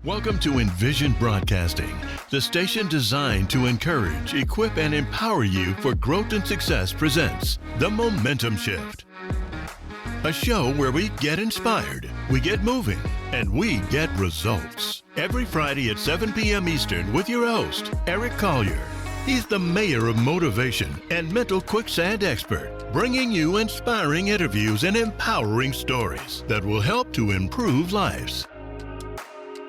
Welcome to Envision Broadcasting, the station designed to encourage, equip, and empower you for growth and success presents The Momentum Shift. A show where we get inspired, we get moving, and we get results. Every Friday at 7 p.m. Eastern with your host, Eric Collier. He's the mayor of motivation and mental quicksand expert, bringing you inspiring interviews and empowering stories that will help to improve lives.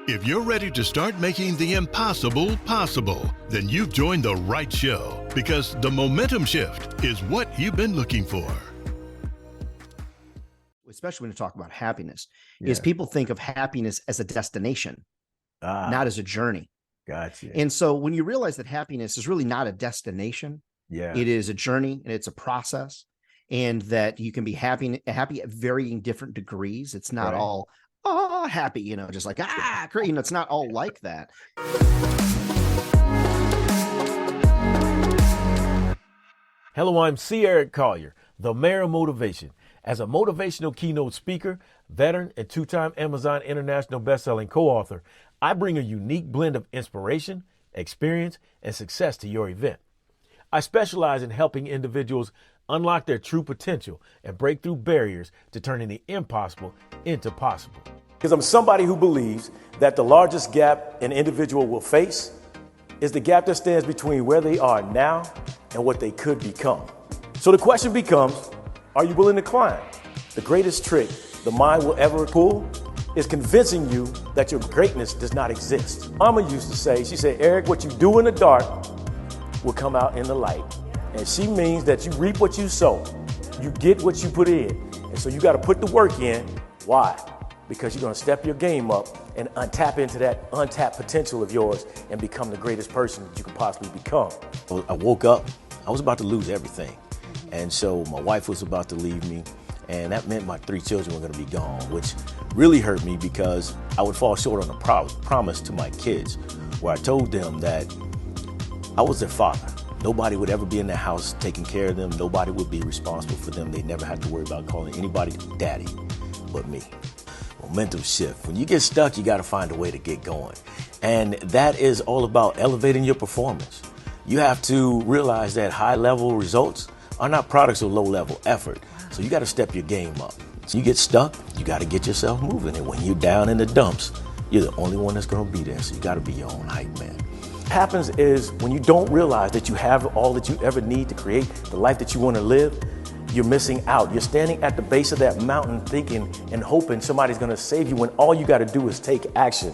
If you're ready to start making the impossible possible, then you've joined the right show, because the momentum shift is what you've been looking for. Especially when you talk about happiness, is people think of happiness as a destination, not as a journey. Gotcha. And so when you realize that happiness is really not a destination, it is a journey and it's a process, and that you can be happy at varying different degrees. It's not all happy, just like, great. It's not all like that. Hello, I'm C. Eric Collier, the mayor of motivation. As a motivational keynote speaker, veteran, and two-time Amazon International bestselling co-author, I bring a unique blend of inspiration, experience, and success to your event. I specialize in helping individuals unlock their true potential and break through barriers to turning the impossible into possible. Because I'm somebody who believes that the largest gap an individual will face is the gap that stands between where they are now and what they could become. So the question becomes, are you willing to climb? The greatest trick the mind will ever pull is convincing you that your greatness does not exist. Mama used to say, she said, Eric, what you do in the dark will come out in the light. And she means that you reap what you sow. You get what you put in. And so you got to put the work in. Why? Because you're going to step your game up and tap into that untapped potential of yours and become the greatest person that you can possibly become. I woke up, I was about to lose everything. And so my wife was about to leave me, and that meant my 3 children were going to be gone, which really hurt me because I would fall short on the promise to my kids, where I told them that I was their father. Nobody would ever be in the house taking care of them. Nobody would be responsible for them. They never had to worry about calling anybody daddy but me. Momentum shift. When you get stuck, you got to find a way to get going. And that is all about elevating your performance. You have to realize that high-level results are not products of low-level effort. So you got to step your game up. So you get stuck, you got to get yourself moving. And when you're down in the dumps, you're the only one that's going to be there. So you got to be your own hype man. What happens is when you don't realize that you have all that you ever need to create the life that you want to live, you're missing out. You're standing at the base of that mountain thinking and hoping somebody's going to save you when all you got to do is take action.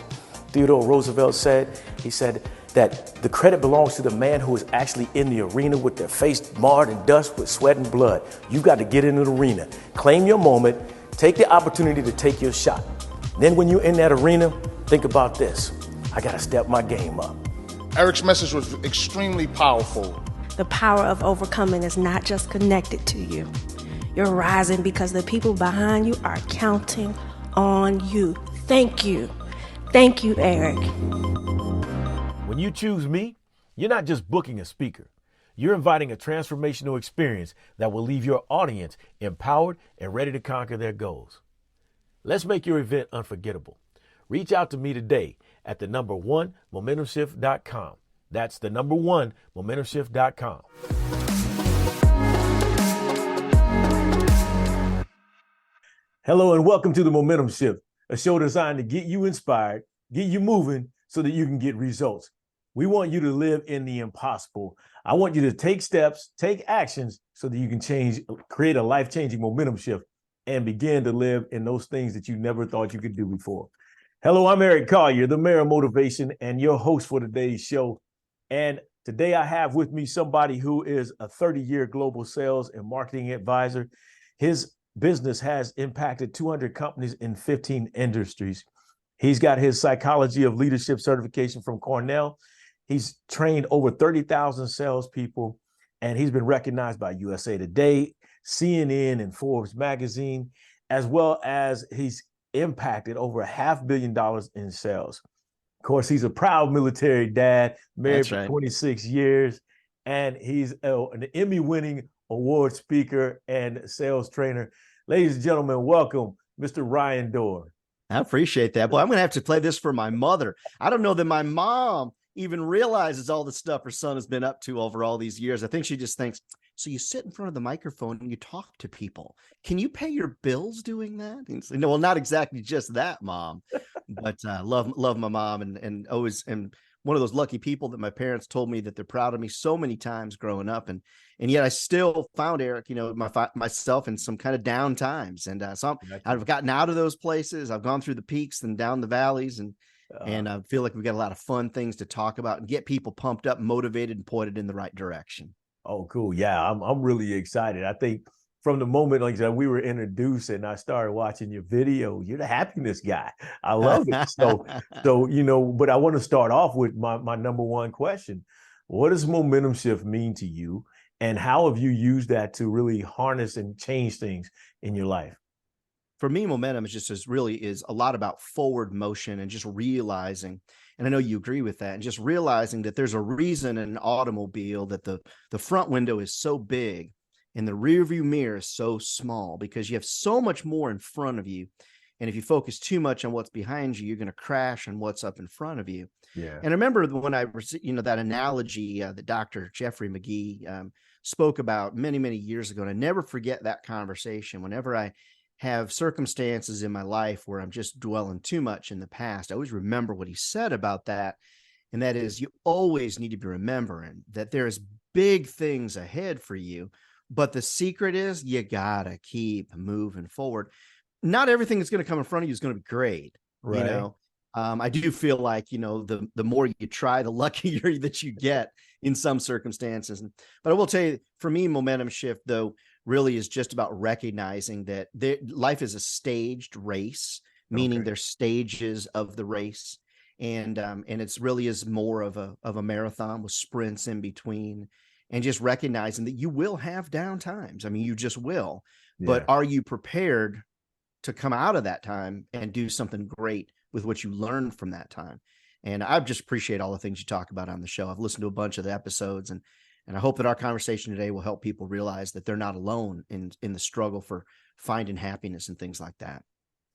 Theodore Roosevelt said, he said that the credit belongs to the man who is actually in the arena with their face marred in dust with sweat and blood. You got to get into the arena, claim your moment, take the opportunity to take your shot. Then when you're in that arena, think about this. I got to step my game up. Eric's message was extremely powerful. The power of overcoming is not just connected to you. You're rising because the people behind you are counting on you. Thank you. Thank you, Eric. When you choose me, you're not just booking a speaker. You're inviting a transformational experience that will leave your audience empowered and ready to conquer their goals. Let's make your event unforgettable. Reach out to me today at the number 1 momentumshift.com. That's the number 1 momentumshift.com. Hello and welcome to the Momentum Shift, a show designed to get you inspired, get you moving so that you can get results. We want you to live in the impossible. I want you to take steps, take actions so that you can create a life-changing momentum shift and begin to live in those things that you never thought you could do before. Hello, I'm Eric Collier, the mayor of motivation and your host for today's show. And today I have with me somebody who is a 30-year global sales and marketing advisor. His business has impacted 200 companies in 15 industries. He's got his psychology of leadership certification from Cornell. He's trained over 30,000 salespeople, and he's been recognized by USA Today, CNN, and Forbes magazine, as well as he's impacted over $500 million in sales. Of course, he's a proud military dad, married for 26 years, and he's an Emmy-winning award speaker and sales trainer. Ladies and gentlemen, welcome Mr. Ryan Dohrn. I appreciate that. Boy, I'm going to have to play this for my mother. I don't know that my mom even realizes all the stuff her son has been up to over all these years. I think she just thinks, so you sit in front of the microphone and you talk to people. Can you pay your bills doing that? And so, no, well, not exactly just that, Mom, but love my mom and always and one of those lucky people that my parents told me that they're proud of me so many times growing up, and yet I still found, Eric, myself in some kind of down times, and so I've gotten out of those places. I've gone through the peaks and down the valleys, and I feel like we've got a lot of fun things to talk about and get people pumped up, motivated, and pointed in the right direction. Oh, cool. Yeah, I'm really excited. I think from the moment, like I said, we were introduced and I started watching your video, you're the happiness guy. I love it. So, but I want to start off with my number one question. What does momentum shift mean to you? And how have you used that to really harness and change things in your life? For me, momentum is a lot about forward motion and just realizing, and I know you agree with that, and just realizing that there's a reason in an automobile that the front window is so big and the rear view mirror is so small, because you have so much more in front of you. And if you focus too much on what's behind you, you're going to crash on what's up in front of you. Yeah. And I remember when I was, that analogy that Dr. Jeffrey McGee spoke about many, many years ago. And I never forget that conversation. Whenever I have circumstances in my life where I'm just dwelling too much in the past, I always remember what he said about that. And that is, you always need to be remembering that there's big things ahead for you. But the secret is you gotta keep moving forward. Not everything that's going to come in front of you is going to be great. Right. I do feel like, the more you try, the luckier that you get in some circumstances. But I will tell you, for me, momentum shift, though, really is just about recognizing that life is a staged race, meaning there's stages of the race. And it's really is more of a marathon with sprints in between, and just recognizing that you will have down times. I mean, you just will, but are you prepared to come out of that time and do something great with what you learned from that time? And I just appreciate all the things you talk about on the show. I've listened to a bunch of the episodes, and I hope that our conversation today will help people realize that they're not alone in the struggle for finding happiness and things like that.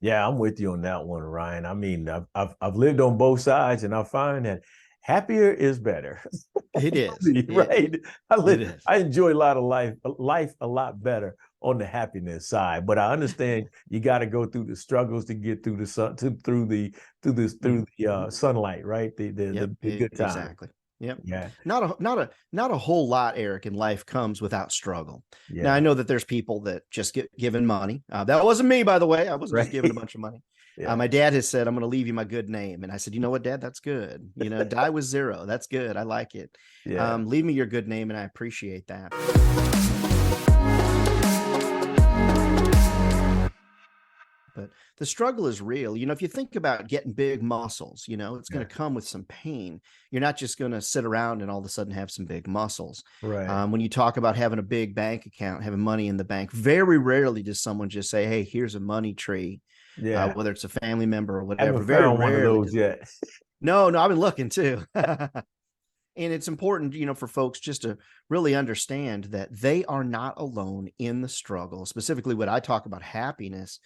Yeah, I'm with you on that one, Ryan. I mean, I've lived on both sides, and I find that happier is better. It is. Right. I enjoy life a lot better on the happiness side, but I understand you got to go through the struggles to get through the sun, through the sunlight, right? The good time. Exactly. Yep. Yeah. Not a whole lot, Eric, in life comes without struggle. Yeah. Now I know that there's people that just get given money. That wasn't me, by the way. I wasn't just given a bunch of money. Yeah. My dad has said, I'm going to leave you my good name. And I said, you know what, Dad, that's good. Die with zero. That's good. I like it. Yeah. Leave me your good name. And I appreciate that. But the struggle is real. If you think about getting big muscles, it's going to come with some pain. You're not just going to sit around and all of a sudden have some big muscles. Right. When you talk about having a big bank account, having money in the bank, very rarely does someone just say, hey, here's a money tree. Yeah. Whether it's a family member or whatever. I haven't found one of those yet. No, I've been looking too. And it's important, for folks just to really understand that they are not alone in the struggle. Specifically, when I talk about happiness,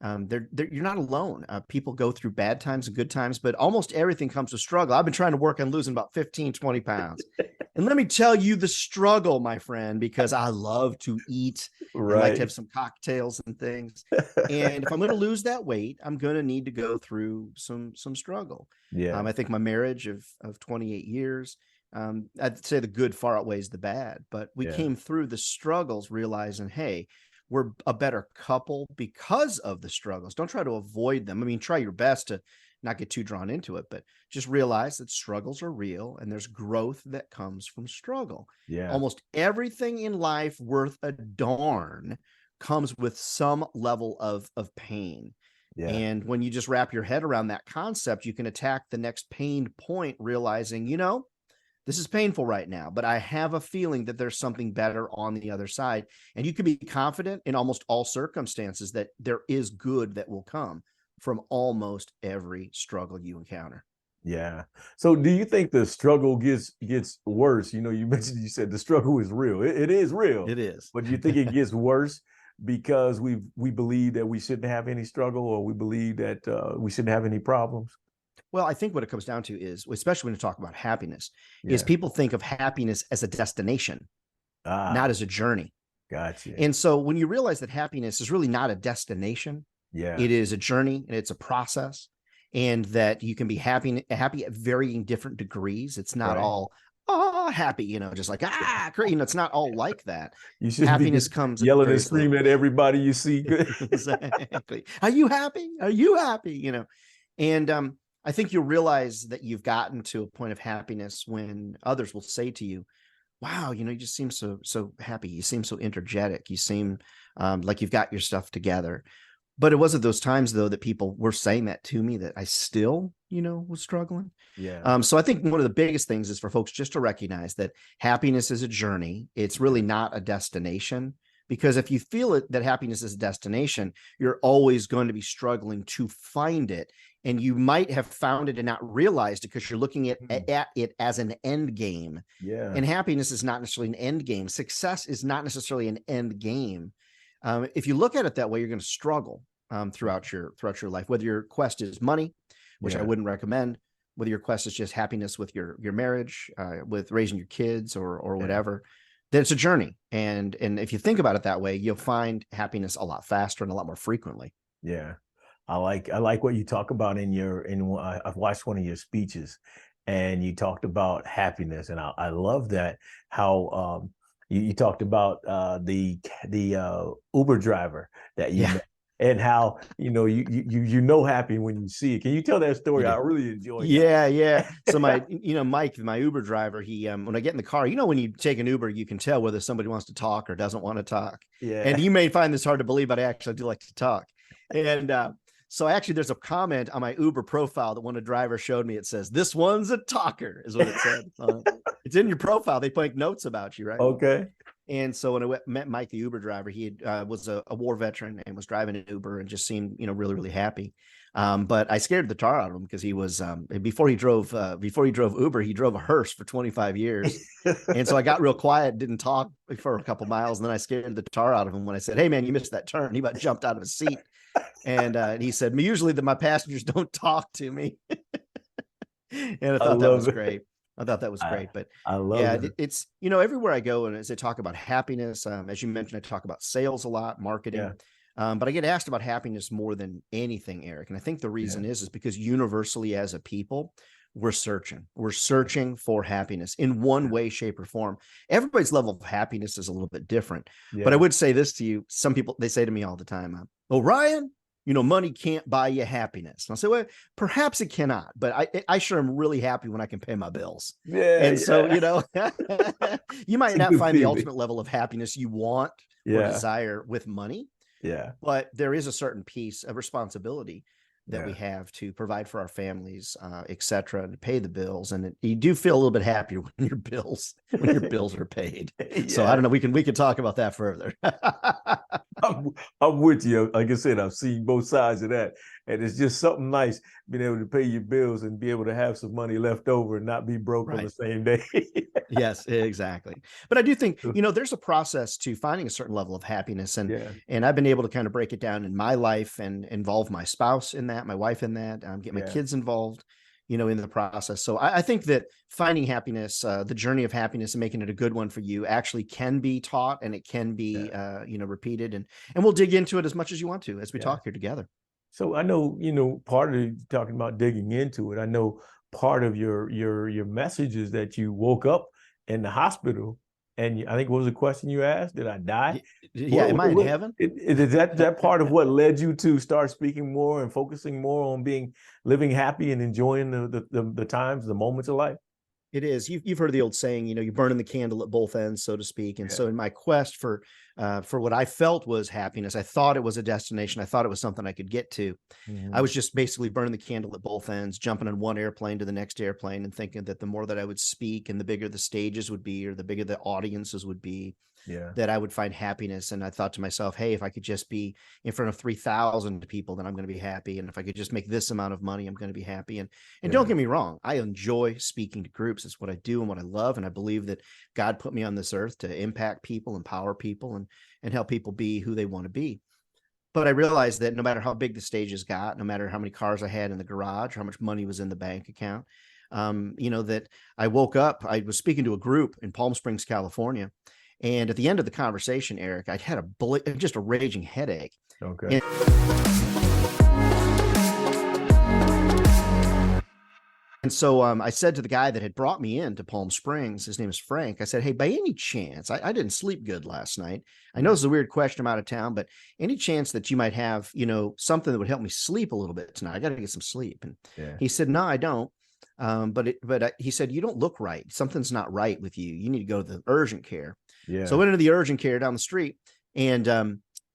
you're not alone. People go through bad times and good times, but almost everything comes with struggle. I've been trying to work on losing about 15, 20 pounds. And let me tell you the struggle, my friend, because I love to eat. Right. I like to have some cocktails and things. And if I'm going to lose that weight, I'm going to need to go through some struggle. Yeah. I think my marriage of 28 years, I'd say the good far outweighs the bad, but we came through the struggles realizing, hey, we're a better couple because of the struggles. Don't try to avoid them. I mean, try your best to not get too drawn into it, but just realize that struggles are real and there's growth that comes from struggle. Yeah. Almost everything in life worth a darn comes with some level of pain. Yeah. And when you just wrap your head around that concept, you can attack the next pained point, realizing, this is painful right now, but I have a feeling that there's something better on the other side. And you can be confident in almost all circumstances that there is good that will come from almost every struggle you encounter. Yeah. So do you think the struggle gets worse? You said the struggle is real. It is real. It is. But do you think it gets worse because we believe that we shouldn't have any struggle, or we believe that we shouldn't have any problems? Well, I think what it comes down to is, especially when you talk about happiness, is people think of happiness as a destination, not as a journey. Gotcha. And so when you realize that happiness is really not a destination, it is a journey and it's a process, and that you can be happy at varying different degrees. It's not all happy, just like it's not all like that. You should happiness be comes yelling and screaming at everybody you see. Exactly. Are you happy? Are you happy? And I think you'll realize that you've gotten to a point of happiness when others will say to you, wow, you just seem so happy. You seem so energetic. You seem like you've got your stuff together. But it wasn't those times, though, that people were saying that to me that I still, was struggling. So I think one of the biggest things is for folks just to recognize that happiness is a journey. It's really not a destination. Because if you feel that happiness is a destination, you're always going to be struggling to find it. And you might have found it and not realized it because you're looking at it as an end game. And happiness is not necessarily an end game. Success is not necessarily an end game. If you look at it that way, you're going to struggle throughout your life, whether your quest is money, which I wouldn't recommend, whether your quest is just happiness with your marriage, with raising your kids or whatever. Then it's a journey. And if you think about it that way, you'll find happiness a lot faster and a lot more frequently. Yeah. I like what you talk about I've watched one of your speeches, and you talked about happiness. And I love that, how you talked about the Uber driver that you met, and how you happy when you see it. Can you tell that story? I really enjoyed that. Yeah. So Mike, my Uber driver, he when I get in the car, when you take an Uber, you can tell whether somebody wants to talk or doesn't want to talk. And you may find this hard to believe, but I actually do like to talk. And so actually there's a comment on my Uber profile that one of the drivers showed me. It says, "This one's a talker," is what it said. It's in your profile. They make notes about you, right? Okay. And so when I met Mike, the Uber driver, he was a war veteran and was driving an Uber and just seemed, really, really happy. But I scared the tar out of him because he was before he drove Uber, he drove a hearse for 25 years. And so I got real quiet, didn't talk for a couple miles, and then I scared the tar out of him when I said, "Hey man, you missed that turn." He about jumped out of his seat. And he said, "Usually my passengers don't talk to me." And I thought that was great. I thought that was great. But I love it. It's, everywhere I go, and as I talk about happiness, as you mentioned, I talk about sales a lot, marketing. But I get asked about happiness more than anything, Eric. And I think the reason is because universally as a people, we're searching for happiness in one way, shape, or form. Everybody's level of happiness is a little bit different. But I would say this to you. Some people, they say to me all the time, "Oh, Ryan, money can't buy you happiness." And I'll say, well, perhaps it cannot, but I sure am really happy when I can pay my bills. So, you might not find the ultimate level of happiness you want or desire with money. But there is a certain piece of responsibility that we have to provide for our families, et cetera, and to pay the bills. And you do feel a little bit happier when your bills are paid. So I don't know. We can talk about that further. I'm with you. Like I said, I've seen both sides of that. And it's just something nice being able to pay your bills and be able to have some money left over and not be broke on the same day. Yes, exactly. But I do think, there's a process to finding a certain level of happiness. And I've been able to kind of break it down in my life and involve my spouse in that, my wife in that, get my kids involved, in the process. So I think that finding happiness, the journey of happiness and making it a good one for you actually can be taught, and it can be, repeated. And we'll dig into it as much as you want to as we talk here together. So I know, part of talking about digging into it, I know part of your message is that you woke up in the hospital, and I think what was the question you asked? Did I die? Am I in heaven? Is that part of what led you to start speaking more and focusing more on living happy and enjoying the times, the moments of life? It is. You've heard the old saying, you're burning the candle at both ends, so to speak. And so in my quest for what I felt was happiness, I thought it was a destination. I thought it was something I could get to. I was just basically burning the candle at both ends, jumping on one airplane to the next airplane and thinking that the more that I would speak and the bigger the stages would be, or the bigger the audiences would be, that I would find happiness. And I thought to myself, hey, if I could just be in front of 3,000 people, then I'm going to be happy. And if I could just make this amount of money, I'm going to be happy. And don't get me wrong, I enjoy speaking to groups. It's what I do and what I love. And I believe that God put me on this earth to impact people, empower people, and help people be who they want to be. But I realized that no matter how big the stages got, no matter how many cars I had in the garage, how much money was in the bank account, that I woke up, I was speaking to a group in Palm Springs, California. And at the end of the conversation, Eric, I had just a raging headache. Okay. And so I said to the guy that had brought me into Palm Springs, his name is Frank, I said, hey, by any chance, I didn't sleep good last night. I know it's a weird question, I'm out of town, but any chance that you might have, something that would help me sleep a little bit tonight? I got to get some sleep. And he said, no, I don't. He said, you don't look right. Something's not right with you. You need to go to the urgent care. Yeah. So I went into the urgent care down the street, and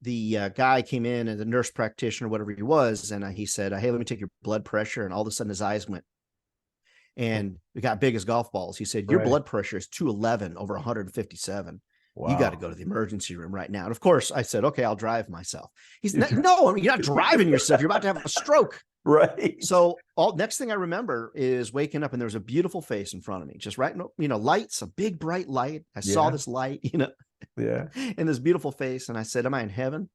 the guy came in, and the nurse practitioner, whatever he was, and he said, hey, let me take your blood pressure. And all of a sudden his eyes went, and we got big as golf balls. He said, your blood pressure is 211 over 157. Wow. You got to go to the emergency room right now. And of course I said, okay, I'll drive myself. He's no, you're not driving yourself. You're about to have a stroke. Right. So next thing I remember is waking up, and there was a beautiful face in front of me, just right. Lights, a big bright light. I saw this light, and this beautiful face. And I said, am I in heaven?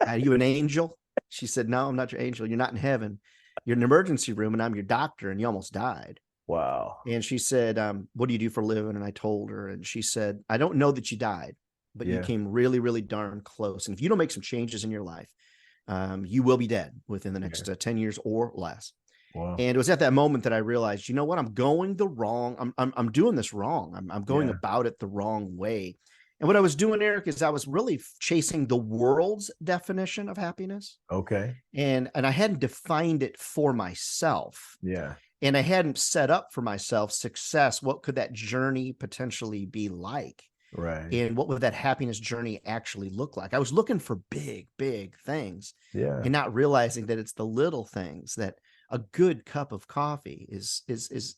Are you an angel? She said, no, I'm not your angel. You're not in heaven. You're in an emergency room, and I'm your doctor, and you almost died. Wow. And she said, what do you do for a living? And I told her, and she said, I don't know that you died, but you came really, really darn close. And if you don't make some changes in your life, you will be dead within the next 10 years or less. Wow. And it was at that moment that I realized, you know what, I'm going the wrong. I'm doing this wrong. I'm going about it the wrong way. And what I was doing, Eric, is I was really chasing the world's definition of happiness. Okay. And I hadn't defined it for myself. Yeah. And I hadn't set up for myself success. What could that journey potentially be like? Right. And what would that happiness journey actually look like? I was looking for big, big things. Yeah. And not realizing that it's the little things that a good cup of coffee is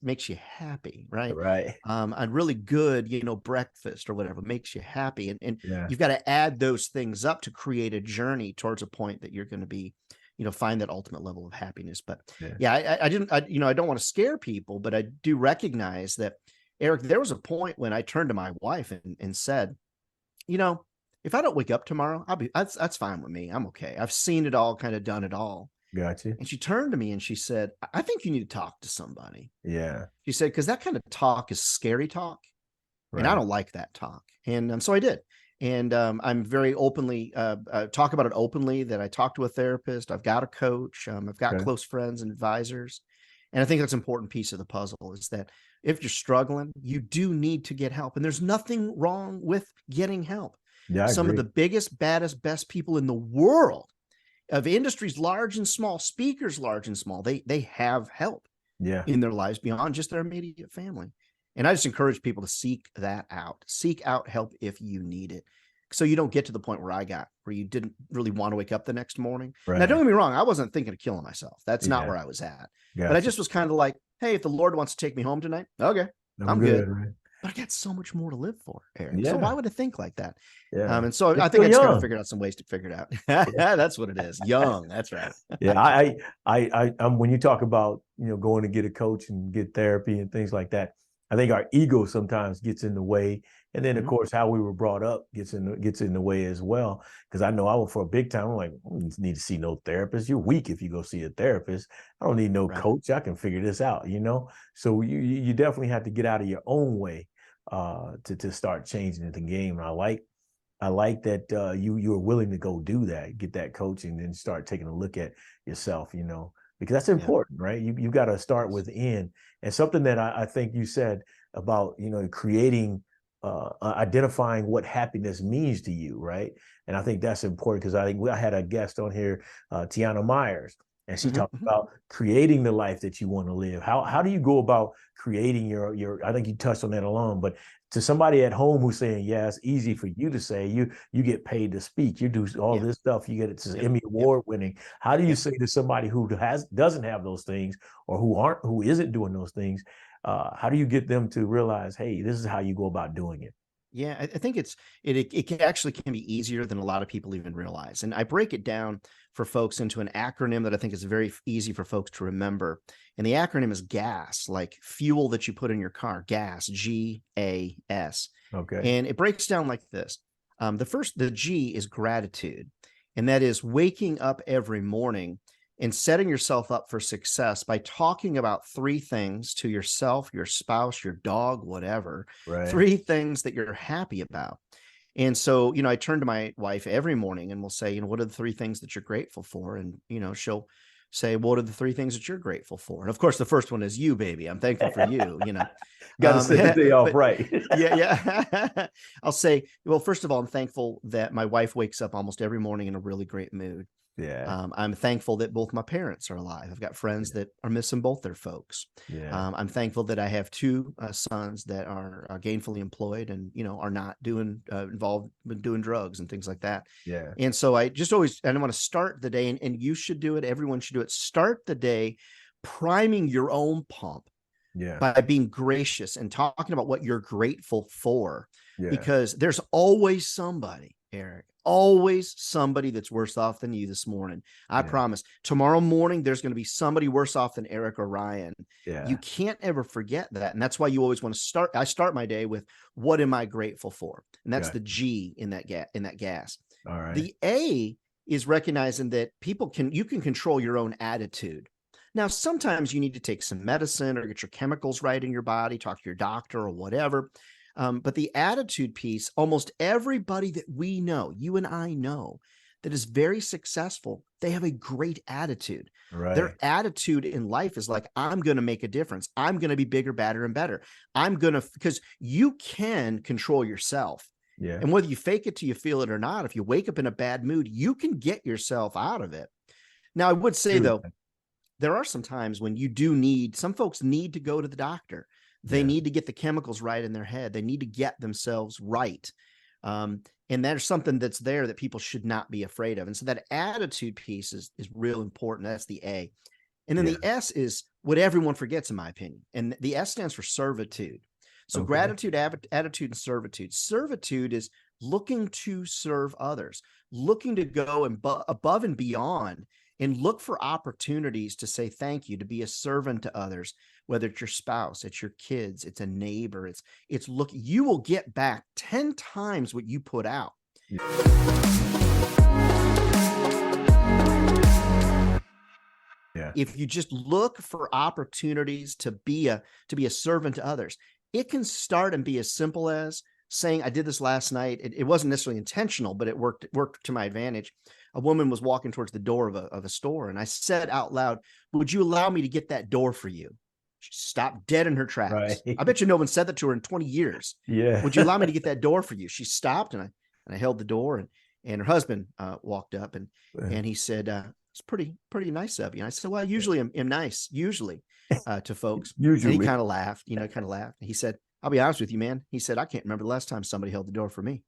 makes you happy, right? Right. A really good, breakfast or whatever makes you happy. And you've got to add those things up to create a journey towards a point that you're going to be, find that ultimate level of happiness. But I don't want to scare people, but I do recognize that, Eric, there was a point when I turned to my wife and said, if I don't wake up tomorrow, that's fine with me. I'm okay. I've seen it all, kind of done it all. Gotcha. And she turned to me and she said, I think you need to talk to somebody. Yeah. She said, because that kind of talk is scary talk. Right. And I don't like that talk. And so I did. And I'm very openly talk about it openly, that I talk to a therapist. I've got a coach. I've got close friends and advisors. And I think that's an important piece of the puzzle, is that if you're struggling, you do need to get help. And there's nothing wrong with getting help. Yeah, some of the biggest, baddest, best people in the world, of industries large and small, speakers large and small, they have help in their lives beyond just their immediate family. And I just encourage people to seek that out. Seek out help if you need it, so you don't get to the point where I got, where you didn't really want to wake up the next morning. Right. Now, don't get me wrong, I wasn't thinking of killing myself. That's not where I was at. Gotcha. But I just was kind of like, hey, if the Lord wants to take me home tonight, okay, I'm good. Right? But I got so much more to live for, Eric. So why would I think like that? Yeah. And so I think I just got to figure out some ways to figure it out. That's what it is. Young. That's right. I'm when you talk about, going to get a coach and get therapy and things like that, I think our ego sometimes gets in the way. And then, of course, how we were brought up gets in the way as well. Because I know I was, for a big time, I'm like, I don't need to see no therapist. You're weak if you go see a therapist. I don't need no coach. I can figure this out, So you definitely have to get out of your own way to start changing the game. And I like that you are willing to go do that, get that coaching, and then start taking a look at yourself, because that's important, right? You got to start within. And something that I think you said about, creating, identifying what happiness means to you, right? And I think that's important, because I had a guest on here, Tiana Myers, and she talked about creating the life that you want to live. How do you go about creating your, I think you touched on that alone, but to somebody at home who's saying, yeah, it's easy for you to say, you get paid to speak, you do all this stuff, you get it's Emmy award winning. How do you say to somebody who doesn't have those things, or who isn't doing those things, how do you get them to realize, hey, this is how you go about doing it? Yeah, I think it can be easier than a lot of people even realize. And I break it down for folks into an acronym that I think is very easy for folks to remember. And the acronym is GAS, like fuel that you put in your car, gas, GAS. Okay. And it breaks down like this. The G is gratitude. And that is waking up every morning and setting yourself up for success by talking about 3 things to yourself, your spouse, your dog, whatever, Right. 3 things that you're happy about. And so, I turn to my wife every morning and we'll say, what are the 3 things that you're grateful for? And, she'll say, what are the 3 things that you're grateful for? And of course, the first one is you, baby. I'm thankful for you, Got to set the day off right. Yeah. I'll say, well, first of all, I'm thankful that my wife wakes up almost every morning in a really great mood. Yeah. I'm thankful that both my parents are alive. I've got friends that are missing both their folks. Yeah. I'm thankful that I have 2 sons that are gainfully employed and, are not involved in doing drugs and things like that. Yeah. And so I want to start the day, and you should do it. Everyone should do it. Start the day priming your own pump. Yeah. By being gracious and talking about what you're grateful for, because there's always somebody, Eric, always somebody that's worse off than you this morning. I promise. Tomorrow morning, there's going to be somebody worse off than Eric or Ryan. Yeah. You can't ever forget that. And that's why you always want to start. I start my day with, what am I grateful for? And that's the G in that gas. All right. The A is recognizing that you can control your own attitude. Now, sometimes you need to take some medicine or get your chemicals right in your body, talk to your doctor or whatever. But the attitude piece, almost everybody that we know, you and I know, that is very successful, they have a great attitude. Right. Their attitude in life is like, I'm going to make a difference. I'm going to be bigger, badder, and better. Because you can control yourself. Yeah. And whether you fake it till you feel it or not, if you wake up in a bad mood, you can get yourself out of it. Now, I would say, though, there are some times when some folks need to go to the doctor. They need to get the chemicals right in their head. They need to get themselves right. And there's something that's there that people should not be afraid of. And so that attitude piece is real important. That's the A. And then the S is what everyone forgets, in my opinion. And the S stands for servitude. So gratitude, attitude, and servitude. Servitude is looking to serve others, looking to go above and beyond, and look for opportunities to say thank you, to be a servant to others, whether it's your spouse, it's your kids, it's a neighbor, you will get back 10 times what you put out. Yeah. If you just look for opportunities to be a servant to others, it can start and be as simple as saying, I did this last night. It wasn't necessarily intentional, but it worked to my advantage. A woman was walking towards the door of a store, and I said out loud, would you allow me to get that door for you? She stopped dead in her tracks. Right. I bet you no one said that to her in 20 years. Yeah. Would you allow me to get that door for you? She stopped, and I held the door, and her husband walked up, and he said, it's pretty nice of you. And I said, well, I usually am nice, to folks. Usually. And he kind of laughed, He said, I'll be honest with you, man. He said, I can't remember the last time somebody held the door for me.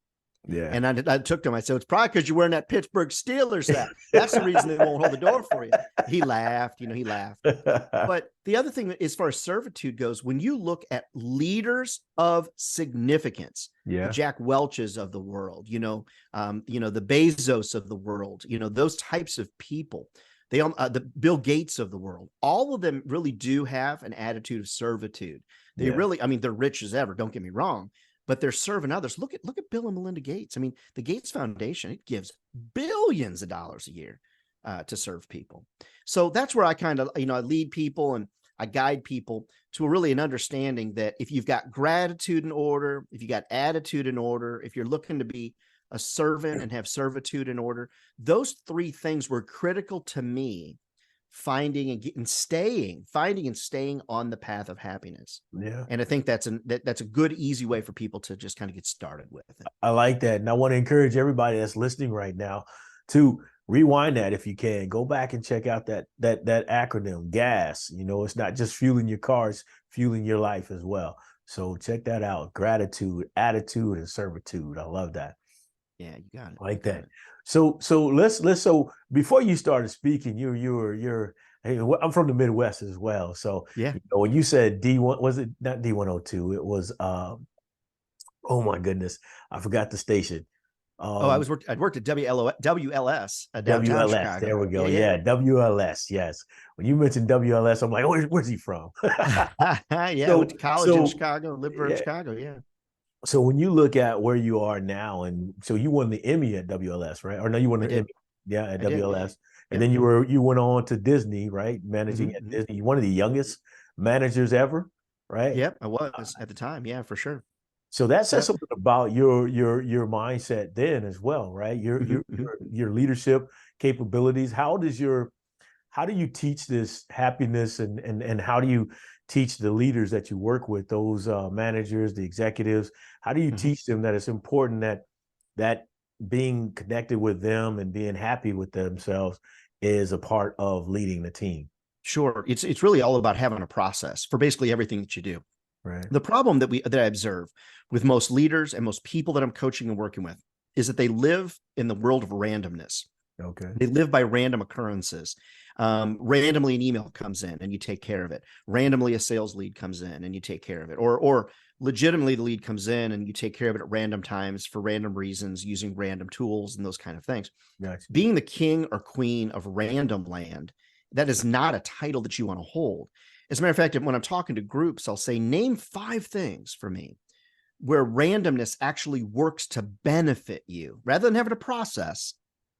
Yeah. And I took to him. I said, it's probably because you're wearing that Pittsburgh Steelers hat. That's the reason they won't hold the door for you. He laughed, he laughed. But the other thing, as far as servitude goes, when you look at leaders of significance, the Jack Welches of the world, the Bezos of the world, those types of people, the Bill Gates of the world, all of them really do have an attitude of servitude. They really, they're rich as ever, don't get me wrong, but they're serving others. Look at Bill and Melinda Gates. The Gates Foundation, it gives billions of dollars a year to serve people. So that's where I kind of, I lead people and I guide people to really an understanding that if you've got gratitude in order, if you got attitude in order, if you're looking to be a servant and have servitude in order, those 3 things were critical to me finding and staying on the path of happiness. Yeah. And I think that's a good, easy way for people to just kind of get started with it. I like that. And I want to encourage everybody that's listening right now to rewind that if you can. Go back and check out that acronym, GAS. It's not just fueling your cars, fueling your life as well. So check that out. Gratitude, attitude, and servitude. I love that. Yeah, you got it. I like that. So before you started speaking, I'm from the Midwest as well. So when you said D1, was it not D102? It was oh my goodness, I forgot the station. I'd worked at WLS downtown Chicago. There we go. Yeah, WLS. Yes. When you mentioned WLS, I'm like, where's he from? I went to college in Chicago, lived in Chicago. Yeah. So when you look at where you are now, and so you won the Emmy at WLS, right? Or no, you won the Emmy, yeah, at WLS. And then you went on to Disney, right? Managing at Disney. You're one of the youngest managers ever, right? Yep, I was at the time. Yeah, for sure. So that says something about your mindset then as well, right? Your leadership capabilities. How do you teach this happiness, and how do you teach the leaders that you work with, those managers, the executives? How do you teach them that it's important that being connected with them and being happy with themselves is a part of leading the team? Sure. It's really all about having a process for basically everything that you do. Right. The problem that I observe with most leaders and most people that I'm coaching and working with is that they live in the world of randomness. Okay. They live by random occurrences. Randomly an email comes in and you take care of it. Randomly a sales lead comes in and you take care of it. Or legitimately the lead comes in and you take care of it at random times for random reasons using random tools and those kind of things. Gotcha. Being the king or queen of random land, that is not a title that you want to hold. As a matter of fact, when I'm talking to groups, I'll say, name 5 things for me where randomness actually works to benefit you rather than having a process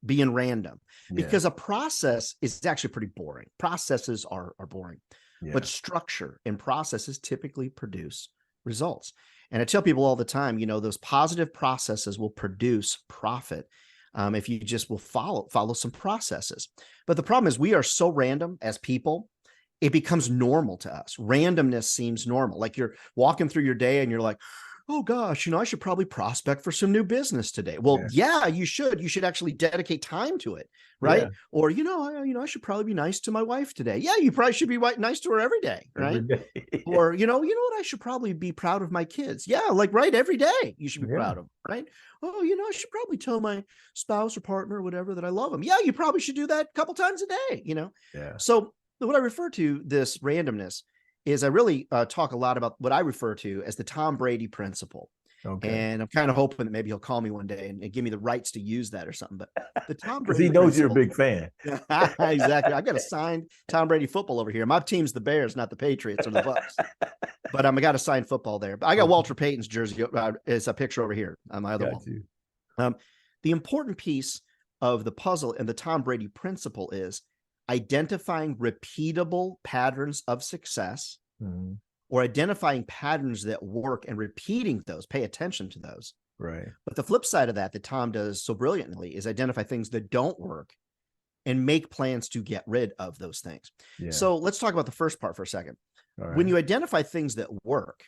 being random. Because a process is actually pretty boring. Processes are boring, but structure and processes typically produce results. And I tell people all the time, those positive processes will produce profit. If you just will follow some processes. But the problem is we are so random as people, it becomes normal to us. Randomness seems normal. Like you're walking through your day and you're like, oh gosh, I should probably prospect for some new business today. Well, yeah, you should. You should actually dedicate time to it, right? Yeah. Or, I should probably be nice to my wife today. Yeah, you probably should be nice to her every day, right? Every day. Or, you know what, I should probably be proud of my kids. Yeah, like right every day you should be proud of them, right? Oh, I should probably tell my spouse or partner or whatever that I love them. Yeah, you probably should do that a couple times a day, Yeah. So what I refer to this randomness is I really talk a lot about what I refer to as the Tom Brady principle. Okay. And I'm kind of hoping that maybe he'll call me one day and give me the rights to use that or something. But the Tom Brady he knows you're a big fan. Exactly. I got a signed Tom Brady football over here. My team's the Bears, not the Patriots or the Bucks. But I got a signed football there. But I got Walter Payton's jersey. It's a picture over here on my other wall. The important piece of the puzzle and the Tom Brady principle is identifying repeatable patterns of success, or identifying patterns that work and repeating those, pay attention to those. Right. But the flip side of that Tom does so brilliantly is identify things that don't work and make plans to get rid of those things. Yeah. So let's talk about the first part for a second. Right. When you identify things that work,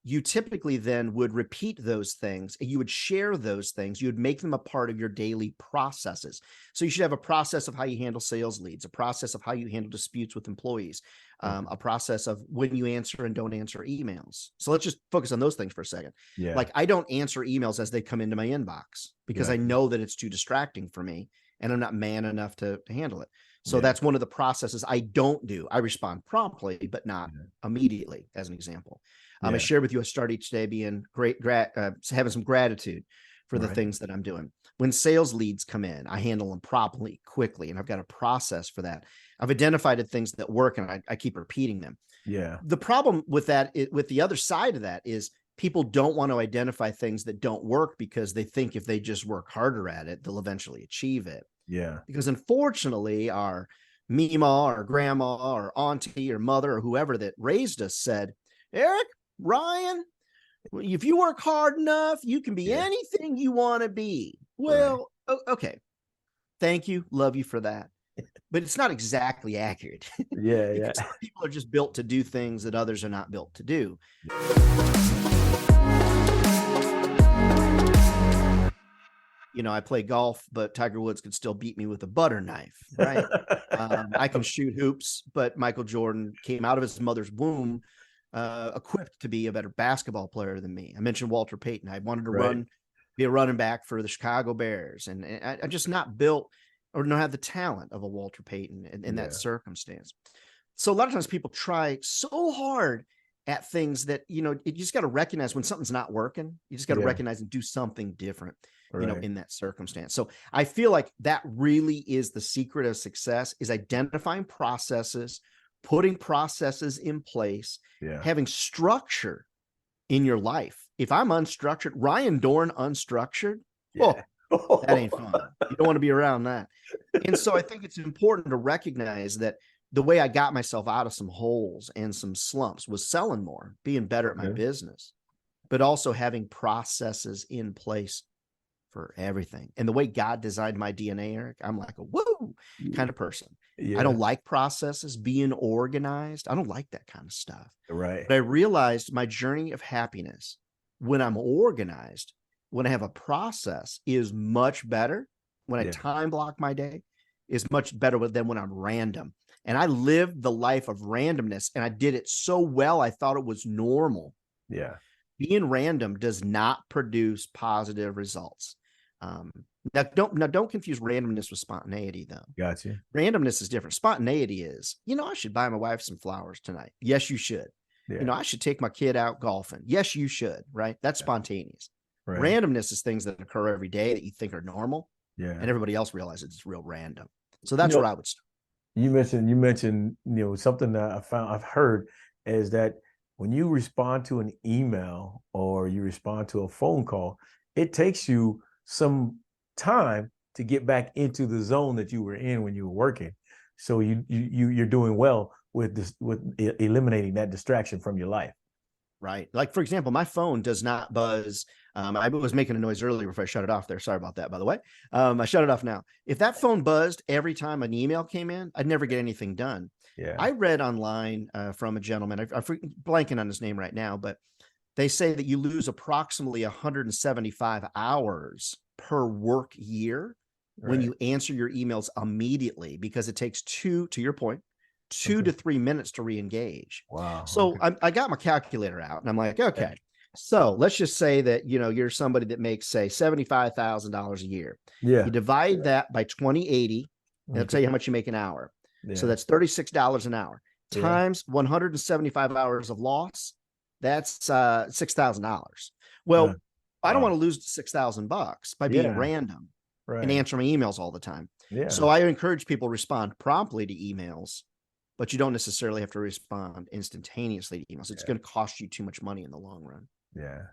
you typically then would repeat those things and you would share those things. You would make them a part of your daily processes. So you should have a process of how you handle sales leads, a process of how you handle disputes with employees, a process of when you answer and don't answer emails. So let's just focus on those things for a second. Yeah. Like I don't answer emails as they come into my inbox because I know that it's too distracting for me and I'm not man enough to handle it. So that's one of the processes I don't do. I respond promptly, but not immediately, as an example. I shared with you, I started today being having some gratitude for the things that I'm doing. When sales leads come in, I handle them promptly, quickly, and I've got a process for that. I've identified the things that work and I keep repeating them. Yeah. The problem with that, with the other side of that is people don't want to identify things that don't work because they think if they just work harder at it, they'll eventually achieve it. Yeah. Because unfortunately, our Mima or grandma or auntie or mother or whoever that raised us said, Eric, Ryan, if you work hard enough, you can be anything you want to be. Well, okay. Thank you. Love you for that. But it's not exactly accurate. Yeah. People are just built to do things that others are not built to do. I play golf, but Tiger Woods could still beat me with a butter knife, right? I can shoot hoops, but Michael Jordan came out of his mother's womb equipped to be a better basketball player than me. I mentioned Walter Payton. I wanted to be a running back for the Chicago Bears, and I'm just not built or don't have the talent of a Walter Payton in that circumstance. So a lot of times people try so hard at things that, you just got to recognize when something's not working. You just got to recognize and do something different, in that circumstance. So I feel like that really is the secret of success, is identifying processes, putting processes in place, having structure in your life if I'm unstructured, Ryan Dohrn unstructured, Yeah. that ain't fun. You don't want to be around that. And so I think it's important to recognize that the way I got myself out of some holes and some slumps was selling more, being better at my business, but also having processes in place for everything. And the way God designed my DNA, Eric, I'm like a woo kind of person. I don't like processes, being organized. I don't like that kind of stuff. Right. But I realized my journey of happiness, when I'm organized, when I have a process, is much better. When I time block my day, is much better than when I'm random. And I lived the life of randomness, and I did it so well, I thought it was normal. Yeah. Being random does not produce positive results. Now don't confuse randomness with spontaneity, though. Gotcha. Randomness is different. Spontaneity is, I should buy my wife some flowers tonight. Yes, you should. Yeah. I should take my kid out golfing. Yes, you should. Right? That's spontaneous. Right. Randomness is things that occur every day that you think are normal, and everybody else realizes it's real random. So that's what I would start. You mentioned, something that I've heard is that when you respond to an email or you respond to a phone call, it takes you some time to get back into the zone that you were in when you were working. So you're doing well with this, with eliminating that distraction from your life. Right. Like, for example, my phone does not buzz. I was making a noise earlier before I shut it off there. Sorry about that, by the way. I shut it off now. If that phone buzzed every time an email came in, I'd never get anything done. Yeah. I read online from a gentleman, I'm blanking on his name right now, but they say that you lose approximately 175 hours per work year when you answer your emails immediately, because it takes to your point, 2 to 3 minutes to re-engage. Wow. So I got my calculator out and I'm like, okay, so let's just say that, you're somebody that makes, say, $75,000 a year. Yeah. You divide that by 2080, and it'll tell you how much you make an hour. Yeah. So that's $36 an hour times 175 hours of loss. That's $6,000. Well, I don't want to lose $6,000 by being random and answering my emails all the time. Yeah. So I encourage people to respond promptly to emails, but you don't necessarily have to respond instantaneously to emails. It's going to cost you too much money in the long run. Yeah.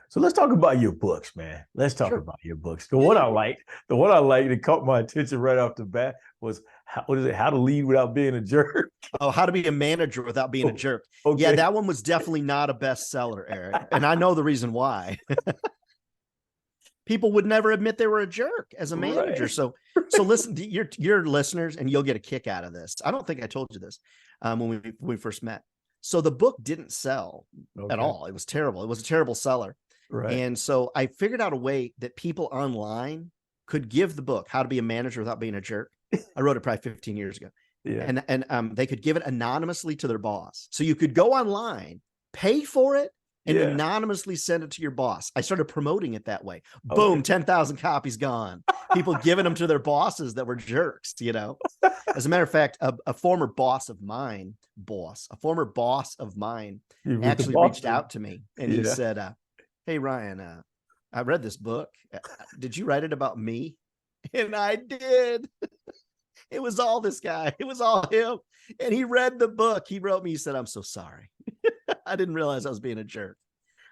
So let's talk about your books, man. Let's talk about your books. The one I liked that caught my attention right off the bat was How to Lead Without Being a Jerk. Oh, How to Be a Manager Without Being a Jerk. Okay. Yeah, that one was definitely not a bestseller, Eric. And I know the reason why. People would never admit they were a jerk as a manager. Right. So listen to your listeners, and you'll get a kick out of this. I don't think I told you this when we first met. So the book didn't sell at all. It was terrible. It was a terrible seller. Right. And so I figured out a way that people online could give the book, How to Be a Manager Without Being a Jerk. I wrote it probably 15 years ago. Yeah. And they could give it anonymously to their boss. So you could go online, pay for it, and anonymously send it to your boss. I started promoting it that way. Boom, 10,000 copies gone. People giving them to their bosses that were jerks, As a matter of fact, a former boss of mine actually reached out to me, and he said, hey, Ryan, I read this book. Did you write it about me? And I did. It was all this guy. It was all him. And he read the book. He wrote me. He said, I'm so sorry. I didn't realize I was being a jerk.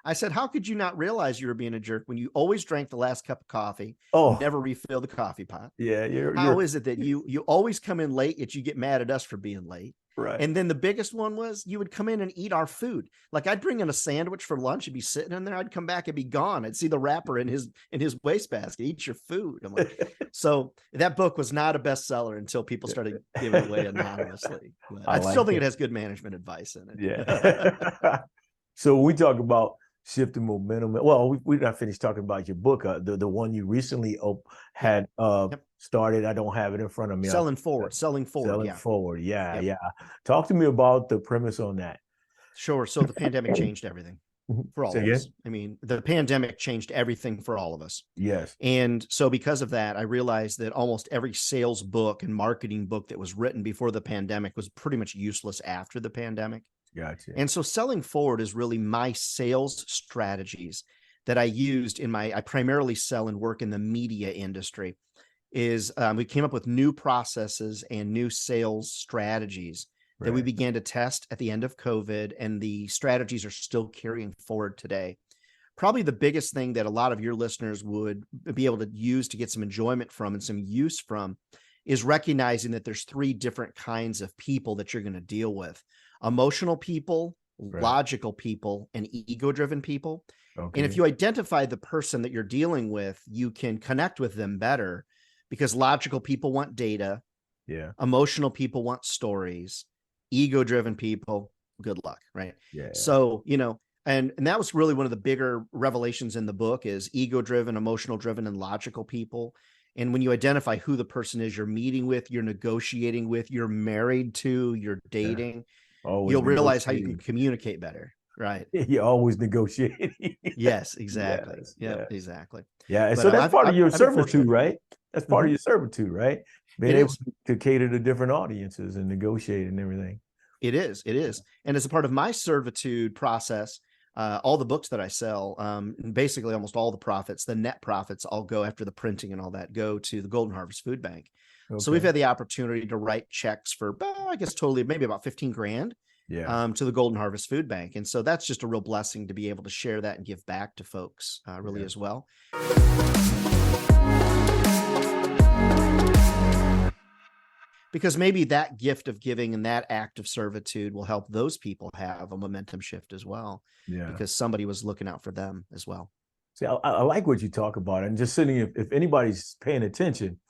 I said, how could you not realize you were being a jerk when you always drank the last cup of coffee? You never refill the coffee pot. Yeah. How is it that you always come in late, yet you get mad at us for being late? Right. And then the biggest one was you would come in and eat our food. Like, I'd bring in a sandwich for lunch. It'd be sitting in there. I'd come back. It'd be gone. I'd see the wrapper in his wastebasket. Eat your food. I'm like, so that book was not a bestseller until people started giving it away anonymously. But I still think it has good management advice in it. Yeah. So we talk about shifting momentum. Well, we're not finished talking about your book, the one you recently had started. I don't have it in front of me. Selling forward. Yeah. Talk to me about the premise on that. Sure. So the pandemic changed everything for all of us. I mean, the pandemic changed everything for all of us. Yes. And so because of that, I realized that almost every sales book and marketing book that was written before the pandemic was pretty much useless after the pandemic. Gotcha. And so selling forward is really my sales strategies that I used I primarily sell and work in the media industry. We came up with new processes and new sales strategies that we began to test at the end of COVID, and the strategies are still carrying forward today. probably the biggest thing that a lot of your listeners would be able to use to get some enjoyment from and some use from is recognizing that there's 3 different kinds of people that you're going to deal with: emotional people, logical people, and ego-driven people. Okay. And if you identify the person that you're dealing with, you can connect with them better, because logical people want data. Yeah. Emotional people want stories. Ego-driven people, good luck. Right. Yeah. So, and that was really one of the bigger revelations in the book, is ego-driven, emotional-driven, and logical people. And when you identify who the person is you're meeting with, you're negotiating with, you're married to, you're dating, you'll realize how you can communicate better. Right. You're always negotiating. Yes, exactly. Yes, yeah, exactly. Yeah. And so that's part of your servitude, right? That's part of your servitude, right? Being able to cater to different audiences and negotiate and everything. It is. And as a part of my servitude process, all the books that I sell, basically almost all the profits, the net profits, all go, after the printing and all that, go to the Golden Harvest Food Bank. Okay. So we've had the opportunity to write checks for, I guess, totally maybe about 15 grand. Yeah. To the Golden Harvest Food Bank. And so that's just a real blessing to be able to share that and give back to folks as well. Because maybe that gift of giving and that act of servitude will help those people have a momentum shift as well. Yeah. Because somebody was looking out for them as well. See, I like what you talk about. And just sitting, if anybody's paying attention,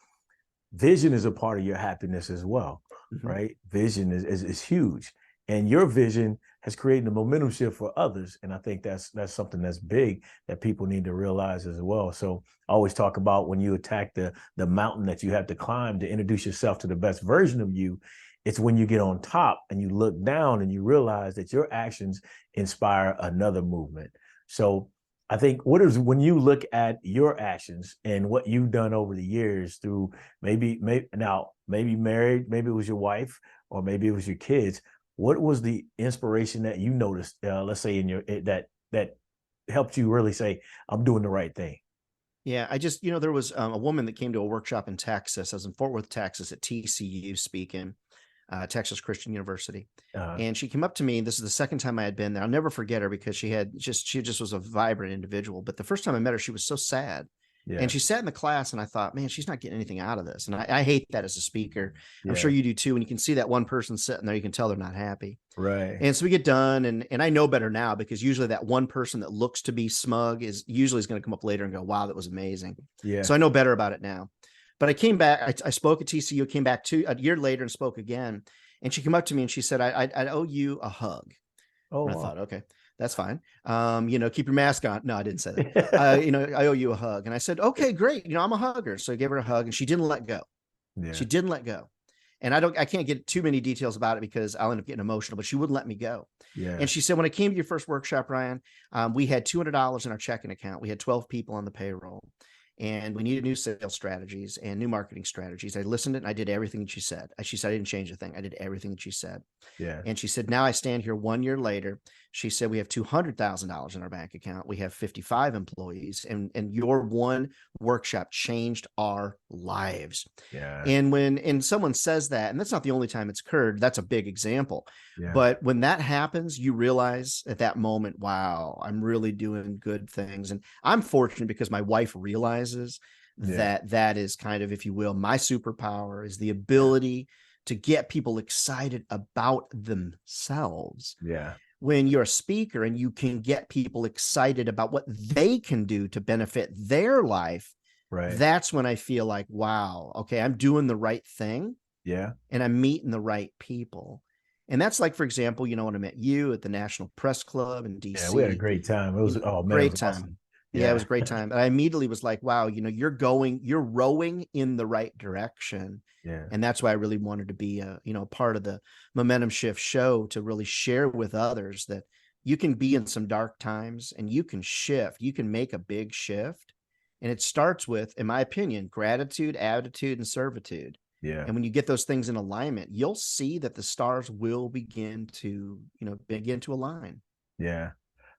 vision is a part of your happiness as well, right? Vision is huge. And your vision has created a momentum shift for others. And I think that's something that's big that people need to realize as well. So I always talk about, when you attack the mountain that you have to climb to introduce yourself to the best version of you, it's when you get on top and you look down and you realize that your actions inspire another movement. So I think when you look at your actions and what you've done over the years through maybe married, maybe it was your wife, or maybe it was your kids, what was the inspiration that you noticed, let's say that helped you really say, I'm doing the right thing? Yeah, I just, there was a woman that came to a workshop in Texas. I was in Fort Worth, Texas at TCU speaking, Texas Christian University. And she came up to me. This is the second time I had been there. I'll never forget her, because she just was a vibrant individual. But the first time I met her, she was so sad. Yeah. And she sat in the class, and I thought, man, she's not getting anything out of this. And I hate that as a speaker. Yeah. I'm sure you do too. When you can see that one person sitting there, you can tell they're not happy. Right. And so we get done, and I know better now, because usually that one person that looks to be smug is going to come up later and go, wow, that was amazing. Yeah. So I know better about it now. But I came back, I spoke at TCU, came back a year later and spoke again. And she came up to me and she said, I owe you a hug. Oh, and I thought, okay, that's fine. Keep your mask on. No, I didn't say that. I owe you a hug. And I said, okay, great. I'm a hugger. So I gave her a hug, and she didn't let go. Yeah. She didn't let go. And I can't get too many details about it because I'll end up getting emotional, but she wouldn't let me go. Yeah. And she said, when I came to your first workshop, Ryan, we had $200 in our checking account. We had 12 people on the payroll, and we needed new sales strategies and new marketing strategies. I listened and I did everything that she said. She said, I didn't change a thing. I did everything that she said. Yeah. And she said, now I stand here 1 year later. She said, we have $200,000 in our bank account. We have 55 employees, and your one workshop changed our lives. Yeah. And when someone says that, and that's not the only time it's occurred, that's a big example. Yeah. But when that happens, you realize at that moment, wow, I'm really doing good things. And I'm fortunate because my wife realizes that is kind of, if you will, my superpower is the ability to get people excited about themselves. Yeah. When you're a speaker and you can get people excited about what they can do to benefit their life, right? That's when I feel like, wow, okay, I'm doing the right thing. Yeah. And I'm meeting the right people. And that's like, for example, when I met you at the National Press Club in DC. Yeah, we had a great time. It was, great time. Awesome. Yeah, it was a great time. And I immediately was like, wow, you're rowing in the right direction. Yeah. And that's why I really wanted to be a part of the Momentum Shift show, to really share with others that you can be in some dark times and you can shift, you can make a big shift. And it starts with, in my opinion, gratitude, attitude, and servitude. Yeah. And when you get those things in alignment, you'll see that the stars will begin to align. Yeah.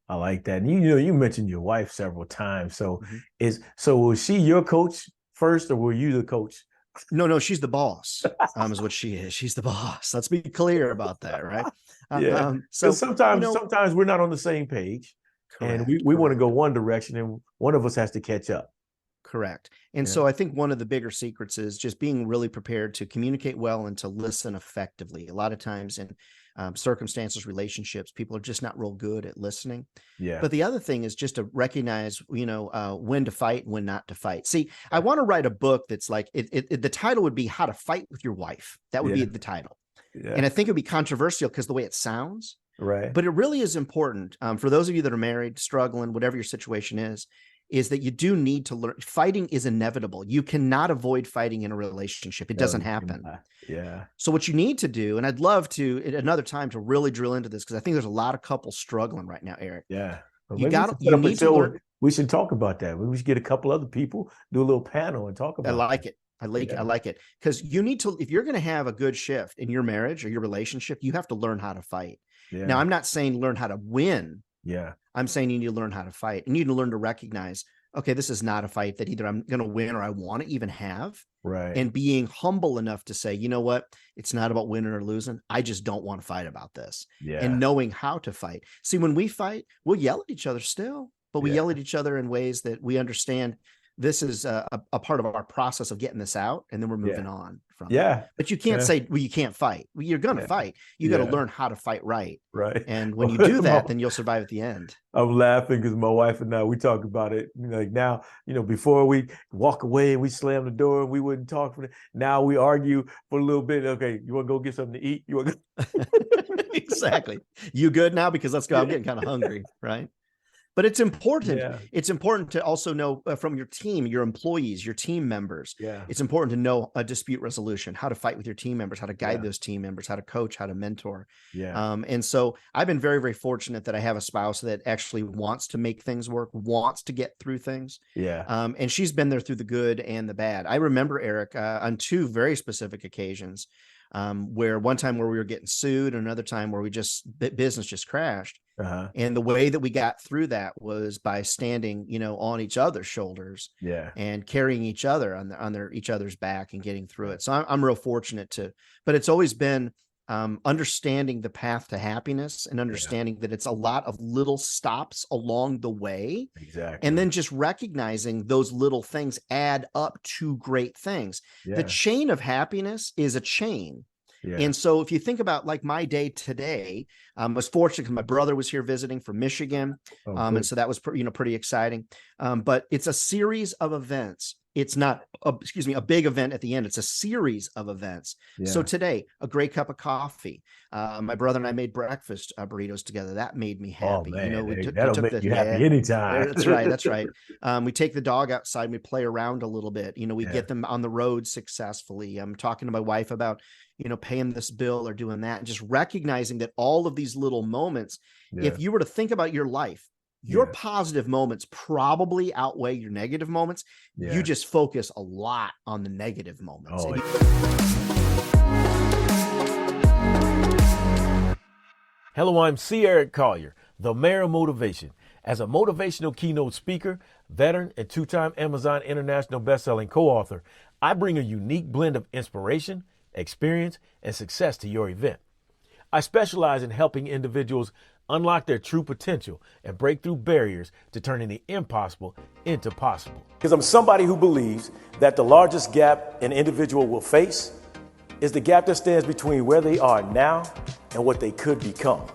I like that. And you mentioned your wife several times. So was she your coach first, or were you the coach? No, she's the boss. Is what she is. She's the boss. Let's be clear about that, right? Yeah. So sometimes we're not on the same page. And we want to go one direction, and one of us has to catch up. Correct. And so I think one of the bigger secrets is just being really prepared to communicate well and to listen effectively. A lot of times in circumstances, relationships, people are just not real good at listening. Yeah. But the other thing is just to recognize, when to fight and when not to fight. See, I want to write a book that's like, the title would be How to Fight with Your Wife. That would be the title. Yeah. And I think it would be controversial because the way it sounds. Right. But it really is important for those of you that are married, struggling, whatever your situation is that you do need to learn. Fighting is inevitable. You cannot avoid fighting in a relationship. It doesn't happen. Yeah. So what you need to do, and I'd love to at another time to really drill into this, because I think there's a lot of couples struggling right now, Eric. Yeah. Well, you need to learn. We should talk about that. We should get a couple other people, do a little panel and talk about it. I like it. I like it. Because you need to, if you're going to have a good shift in your marriage or your relationship, you have to learn how to fight. Yeah. Now, I'm not saying learn how to win. Yeah. I'm saying you need to learn how to fight. And you need to learn to recognize, okay, this is not a fight that either I'm going to win or I want to even have. Right. And being humble enough to say, you know what? It's not about winning or losing. I just don't want to fight about this. Yeah. And knowing how to fight. See, when we fight, we'll yell at each other still, but we yell at each other in ways that we understand this is a part of our process of getting this out. And then we're moving on from it. But you can't say, well, you can't fight. Well, you're going to fight. You got to learn how to fight right. Right. And when you do that, then you'll survive at the end. I'm laughing because my wife and I, we talk about it like now, before we walk away and we slam the door and we wouldn't talk for it. Now we argue for a little bit. Okay, you want to go get something to eat? You want to Exactly. You good now? Because let's go. I'm getting kind of hungry, right? But it's important. Yeah. It's important to also know from your team, your employees, your team members. Yeah. It's important to know a dispute resolution, how to fight with your team members, how to guide those team members, how to coach, how to mentor. Yeah. And so I've been very, very fortunate that I have a spouse that actually wants to make things work, wants to get through things. Yeah. And she's been there through the good and the bad. I remember, Eric, on two very specific occasions, where one time where we were getting sued, and another time where business just crashed. Uh-huh. And the way that we got through that was by standing, on each other's shoulders, and carrying each other on each other's back and getting through it. So I'm real fortunate but it's always been understanding the path to happiness and understanding that it's a lot of little stops along the way. Exactly. And then just recognizing those little things add up to great things. Yeah. The chain of happiness is a chain. Yeah. And so if you think about like my day today, I was fortunate because my brother was here visiting from Michigan. And so that was pretty exciting. But it's a series of events. It's not, a big event at the end. It's a series of events. Yeah. So today, a great cup of coffee. My brother and I made breakfast burritos together. That made me happy. Oh, man, that'll make you happy anytime. That's right. That's right. We take the dog outside and we play around a little bit. We get them on the road successfully. I'm talking to my wife about, paying this bill or doing that, and just recognizing that all of these little moments, if you were to think about your life, your positive moments probably outweigh your negative moments. Yeah. You just focus a lot on the negative moments. Hello, I'm C. Eric Collier, the Mayor of Motivation. As a motivational keynote speaker, veteran, and two-time Amazon International bestselling co-author, I bring a unique blend of inspiration, experience, and success to your event. I specialize in helping individuals unlock their true potential and break through barriers to turning the impossible into possible. Because I'm somebody who believes that the largest gap an individual will face is the gap that stands between where they are now and what they could become.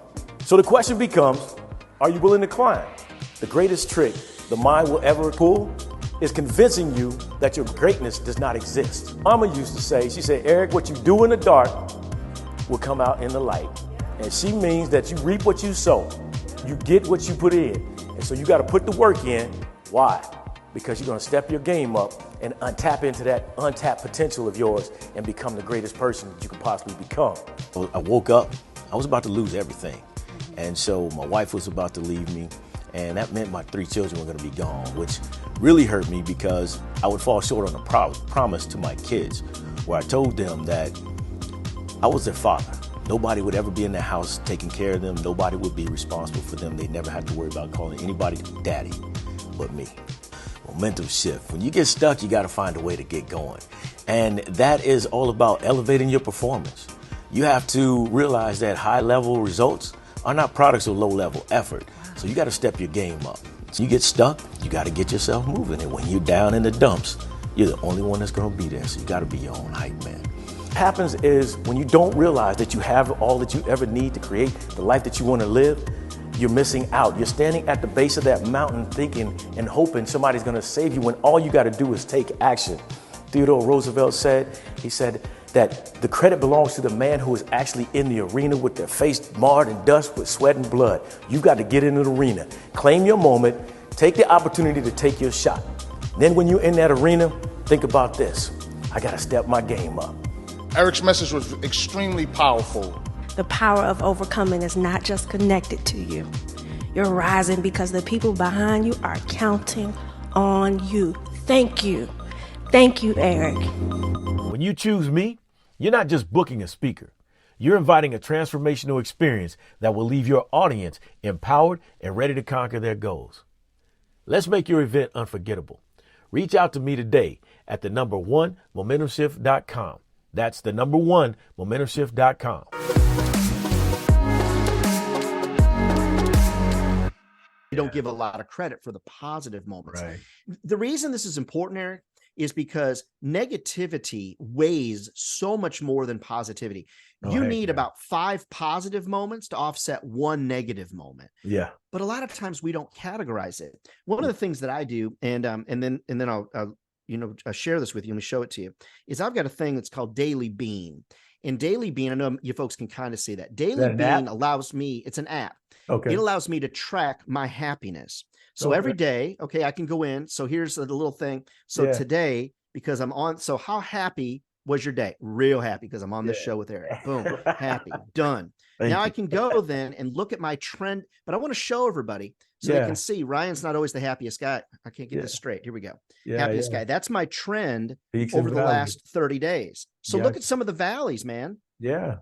So the question becomes, are you willing to climb? The greatest trick the mind will ever pull is convincing you that your greatness does not exist. Mama used to say, she said, Eric, what you do in the dark will come out in the light. And she means that you reap what you sow. You get what you put in. And so you got to put the work in. Why? Because you're going to step your game up and tap into that untapped potential of yours and become the greatest person that you can possibly become. I woke up, I was about to lose everything. And so my wife was about to leave me. And that meant my 3 children were going to be gone, which really hurt me because I would fall short on a promise to my kids where I told them that I was their father. Nobody would ever be in the house taking care of them. Nobody would be responsible for them. They never had to worry about calling anybody daddy but me. Momentum shift. When you get stuck, you got to find a way to get going. And that is all about elevating your performance. You have to realize that high-level results are not products of low-level effort. So you got to step your game up. So you get stuck, you got to get yourself moving. And when you're down in the dumps, you're the only one that's going to be there. So you got to be your own hype man. What happens is when you don't realize that you have all that you ever need to create the life that you want to live, you're missing out. You're standing at the base of that mountain thinking and hoping somebody's going to save you when all you got to do is take action. Theodore Roosevelt said, he said that the credit belongs to the man who is actually in the arena with their face marred in dust with sweat and blood. You've got to get in the arena, claim your moment, take the opportunity to take your shot. Then when you're in that arena, think about this. I got to step my game up. Eric's message was extremely powerful. The power of overcoming is not just connected to you. You're rising because the people behind you are counting on you. Thank you. Thank you, Eric. When you choose me, you're not just booking a speaker. You're inviting a transformational experience that will leave your audience empowered and ready to conquer their goals. Let's make your event unforgettable. Reach out to me today at the number 1 momentumshift.com. That's the number 1 momentumshift.com. You don't give a lot of credit for the positive moments. Right. The reason this is important, Eric, is because negativity weighs so much more than positivity. You need about 5 positive moments to offset 1 negative moment. Yeah. But a lot of times we don't categorize it. One of the things that I do, and then I'll share this with you and show it to you, is I've got a thing that's called Daily Bean. And Daily Bean, I know you folks can kind of see that. Daily Bean allows me, it's an app. Okay. It allows me to track my happiness. So every day, I can go in. So here's the little thing. So today, because I'm on, so how happy was your day? Real happy because I'm on this show with Eric. Boom, happy, done. Now I can go then and look at my trend, but I want to show everybody so they can see Ryan's not always the happiest guy. I can't get this straight. Here we go. Happiest guy. That's my trend over the last 30 days. So look at some of the valleys, man. Yeah.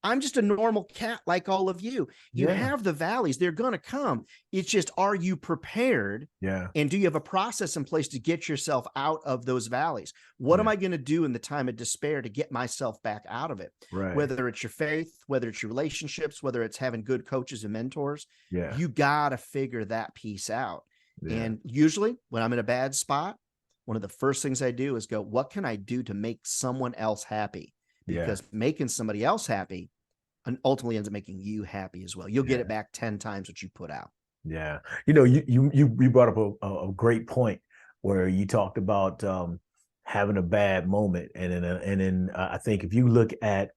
I'm just a normal cat like all of you. You have the valleys. They're going to come. It's just, are you prepared? Yeah. And do you have a process in place to get yourself out of those valleys? What am I going to do in the time of despair to get myself back out of it? Right. Whether it's your faith, whether it's your relationships, whether it's having good coaches and mentors, you got to figure that piece out. Yeah. And usually when I'm in a bad spot, one of the first things I do is go, what can I do to make someone else happy? Because making somebody else happy and ultimately ends up making you happy as well. You'll get it back 10 times what you put out. Yeah. You brought up a great point where you talked about having a bad moment. And then I think if you look at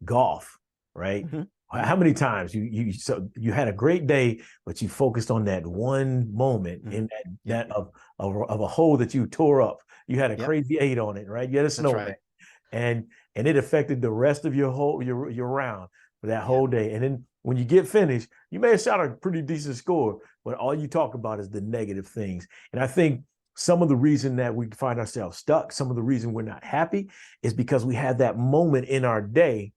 golf, right? Mm-hmm. How many times you had a great day, but you focused on that one moment in that of a hole that you tore up. You had a crazy 8 on it, right? You had a snowman. And it affected the rest of your round for that whole day. And then when you get finished, you may have shot a pretty decent score, but all you talk about is the negative things. And I think some of the reason that we find ourselves stuck, some of the reason we're not happy is because we had that moment in our day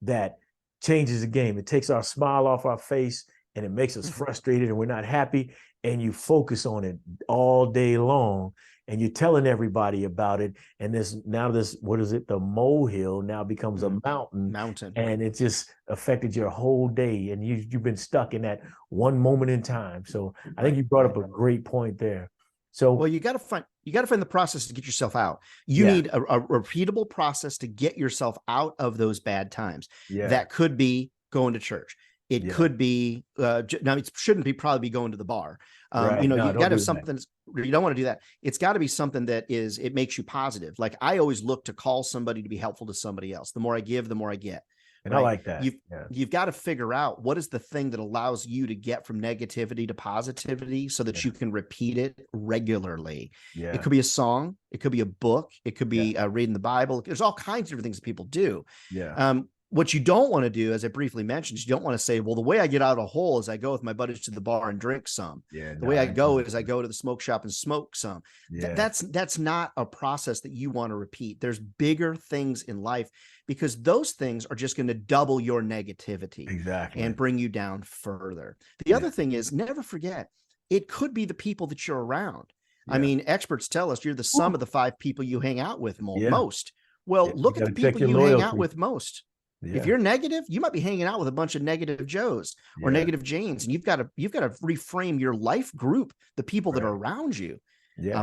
that changes the game. It takes our smile off our face and it makes us frustrated and we're not happy. And you focus on it all day long. And you're telling everybody about it. And the molehill now becomes a mountain. And it just affected your whole day. And you've been stuck in that one moment in time. So I think you brought up a great point there. So, well, you got to find the process to get yourself out. You need a repeatable process to get yourself out of those bad times. Yeah. That could be going to church. It could be, now it shouldn't be probably going to the bar. You got to have something, you don't want to do that. It's got to be something that it makes you positive. Like I always look to call somebody to be helpful to somebody else. The more I give, the more I get. And right? I like that. You've got to figure out what is the thing that allows you to get from negativity to positivity so that you can repeat it regularly. Yeah. It could be a song. It could be a book. It could be reading the Bible. There's all kinds of different things that people do. Yeah. What you don't want to do, as I briefly mentioned, is you don't want to say, well, the way I get out of a hole is I go with my buddies to the bar and drink some. Yeah, the way I go is I go to the smoke shop and smoke some. Yeah. That's not a process that you want to repeat. There's bigger things in life because those things are just going to double your negativity and bring you down further. The other thing is never forget, it could be the people that you're around. Yeah. I mean, experts tell us you're the sum of the 5 people you hang out with most. Well, look at the people you hang out with most. If you're negative, you might be hanging out with a bunch of negative Joes or negative Janes, and you've got to reframe your life group, the people that are around you.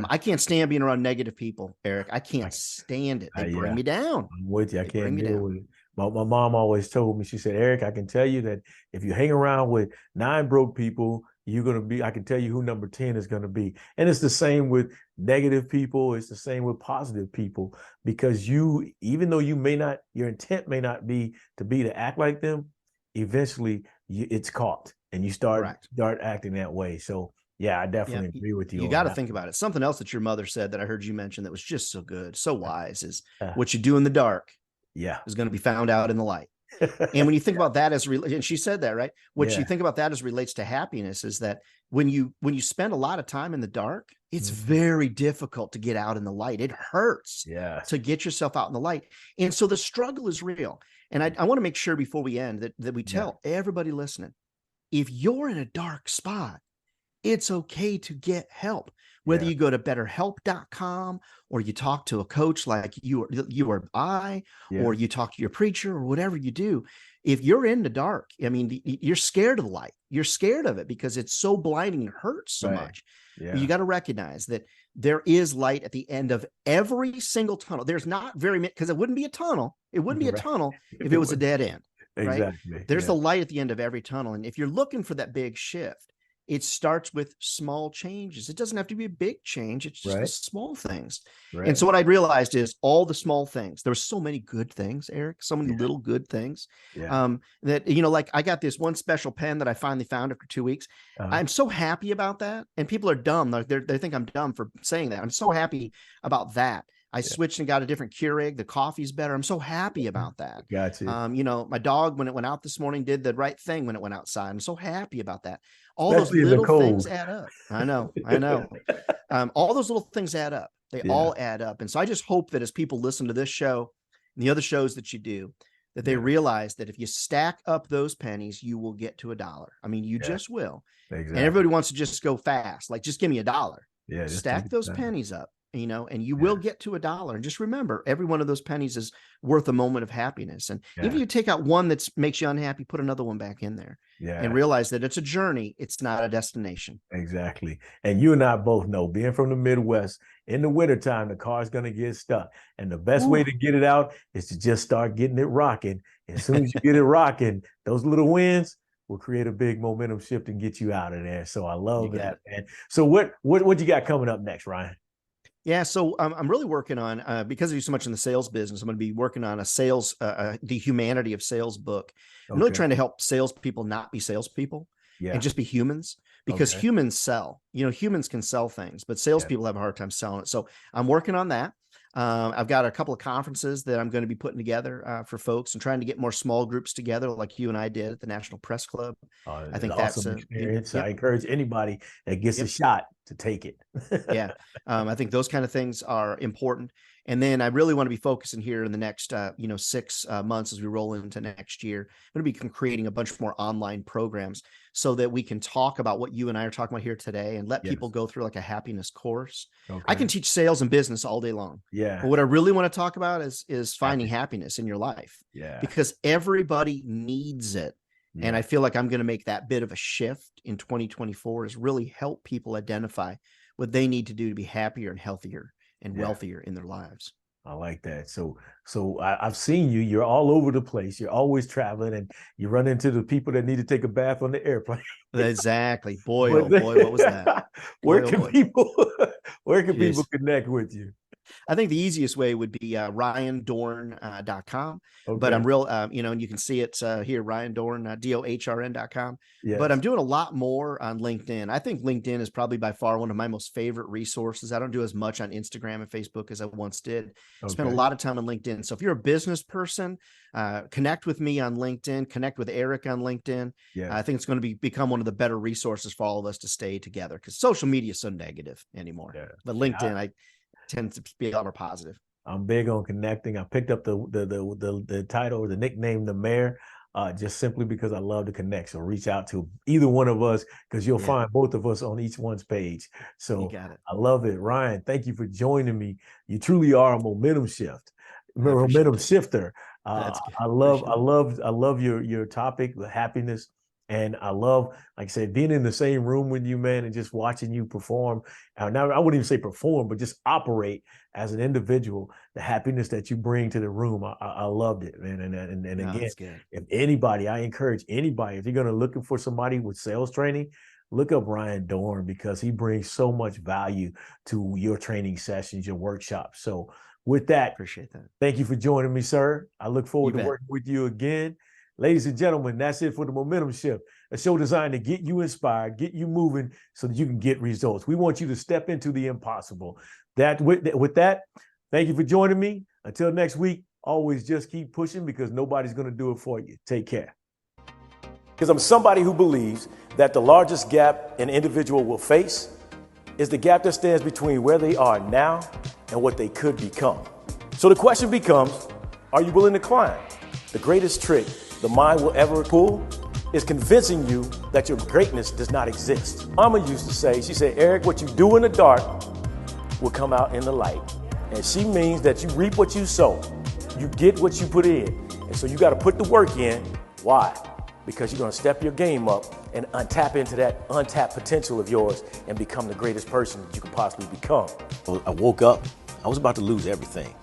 I can't stand being around negative people, Eric. I can't stand it. They bring me down. I'm with you. I can't deal with it. My mom always told me, she said, Eric, I can tell you that if you hang around with 9 broke people, I can tell you who number 10 is going to be. And it's the same with negative people. It's the same with positive people, because even though your intent may not be to act like them, eventually it's caught and you start acting that way. So yeah, I definitely agree with you. You got to think about it. Something else that your mother said that I heard you mention that was just so good, so wise, is what you do in the dark is going to be found out in the light. And when you think about that and she said that, right? What you think about that as relates to happiness is that when you spend a lot of time in the dark, it's very difficult to get out in the light. It hurts to get yourself out in the light. And so the struggle is real. And I want to make sure before we end that we tell everybody listening, if you're in a dark spot, it's okay to get help. Whether you go to betterhelp.com or you talk to a coach like you or I, or you talk to your preacher or whatever you do. If you're in the dark, I mean, you're scared of the light. You're scared of it because it's so blinding and hurts so much. You got to recognize that there is light at the end of every single tunnel. There's not very many, because it wouldn't be a tunnel. It wouldn't be a tunnel if it was a dead end. Right? Exactly. There's the light at the end of every tunnel. And if you're looking for that big shift, it starts with small changes. It doesn't have to be a big change. It's just the small things. And so what I realized is all the small things. There were so many good things, Eric, so many little good things that, like I got this one special pen that I finally found after 2 weeks. I'm so happy about that. And people are dumb. They think I'm dumb for saying that. I'm so happy about that. I switched and got a different Keurig. The coffee's better. I'm so happy about that. Gotcha. My dog, when it went out this morning, did the right thing when it went outside. I'm so happy about that. All Especially those little things add up. I know. All those little things add up. They all add up. And so I just hope that as people listen to this show and the other shows that you do, that they realize that if you stack up those pennies, you will get to $1. I mean, you just will. Exactly. And everybody wants to just go fast. Like, just give me $1. Yeah. Stack those pennies up. And you will get to $1. And just remember, every one of those pennies is worth a moment of happiness. And even if you take out one that makes you unhappy, put another one back in there and realize that it's a journey. It's not a destination. Exactly. And you and I both know, being from the Midwest, in the wintertime, the car's going to get stuck. And the best way to get it out is to just start getting it rocking. As soon as you get it rocking, those little wins will create a big momentum shift and get you out of there. So I love that, man. So what you got coming up next, Ryan? Yeah, so I'm really working on, because I do so much in the sales business, I'm going to be working on a sales, the humanity of sales book. I'm really trying to help salespeople not be salespeople and just be humans, because humans sell. Humans can sell things, but salespeople have a hard time selling it. So I'm working on that. I've got a couple of conferences that I'm going to be putting together for folks and trying to get more small groups together like you and I did at the National Press Club. I think that's awesome experience. I encourage anybody that gets a shot to take it. I think those kind of things are important. And then I really want to be focusing here in the next, 6 months as we roll into next year. I'm going to be creating a bunch more online programs so that we can talk about what you and I are talking about here today and let people go through like a happiness course. I can teach sales and business all day long. But what I really want to talk about is finding happiness in your life. Because everybody needs it. And I feel like I'm going to make that bit of a shift in 2024 is really help people identify what they need to do to be happier and healthier and wealthier in their lives. I like that. So I've seen you. You're all over the place. You're always traveling, and you run into the people that need to take a bath on the airplane. Exactly. Boy, oh boy, what was that? Where can people connect with you? I think the easiest way would be RyanDohrn.com. But I'm real, and you can see it here, Ryan Dohrn, DOHRN.com. But I'm doing a lot more on LinkedIn. I think LinkedIn is probably by far one of my most favorite resources. I don't do as much on Instagram and Facebook as I once did. I spent a lot of time on LinkedIn. So if you're a business person, connect with me on LinkedIn, connect with Eric on LinkedIn. I think it's going to become one of the better resources for all of us to stay together, because social media is so negative anymore. But LinkedIn, I tend to be a lot more positive. I'm big on connecting. I picked up the title or the nickname, the Mayor, just simply because I love to connect. So reach out to either one of us, because you'll find both of us on each one's page. So I love it. Ryan, thank you for joining me. You truly are a momentum shifter. I love your topic, the happiness. And I love, like I said, being in the same room with you, man, and just watching you perform. Now, I wouldn't even say perform, but just operate as an individual, the happiness that you bring to the room. I loved it, man. And again, if anybody, I encourage anybody, if you're going to looking for somebody with sales training, look up Ryan Dohrn, because he brings so much value to your training sessions, your workshops. So with that, appreciate that. Thank you for joining me, sir. I look forward to working with you again. Ladies and gentlemen, that's it for the Momentum Shift, a show designed to get you inspired, get you moving so that you can get results. We want you to step into the impossible. With that, thank you for joining me. Until next week, always just keep pushing, because nobody's going to do it for you. Take care. Because I'm somebody who believes that the largest gap an individual will face is the gap that stands between where they are now and what they could become. So the question becomes, are you willing to climb? The greatest trick the mind will ever pull is convincing you that your greatness does not exist. Mama used to say, she said, Eric, what you do in the dark will come out in the light. And she means that you reap what you sow. You get what you put in. And so you got to put the work in. Why? Because you're going to step your game up and tap into that untapped potential of yours and become the greatest person that you can possibly become. I woke up, I was about to lose everything.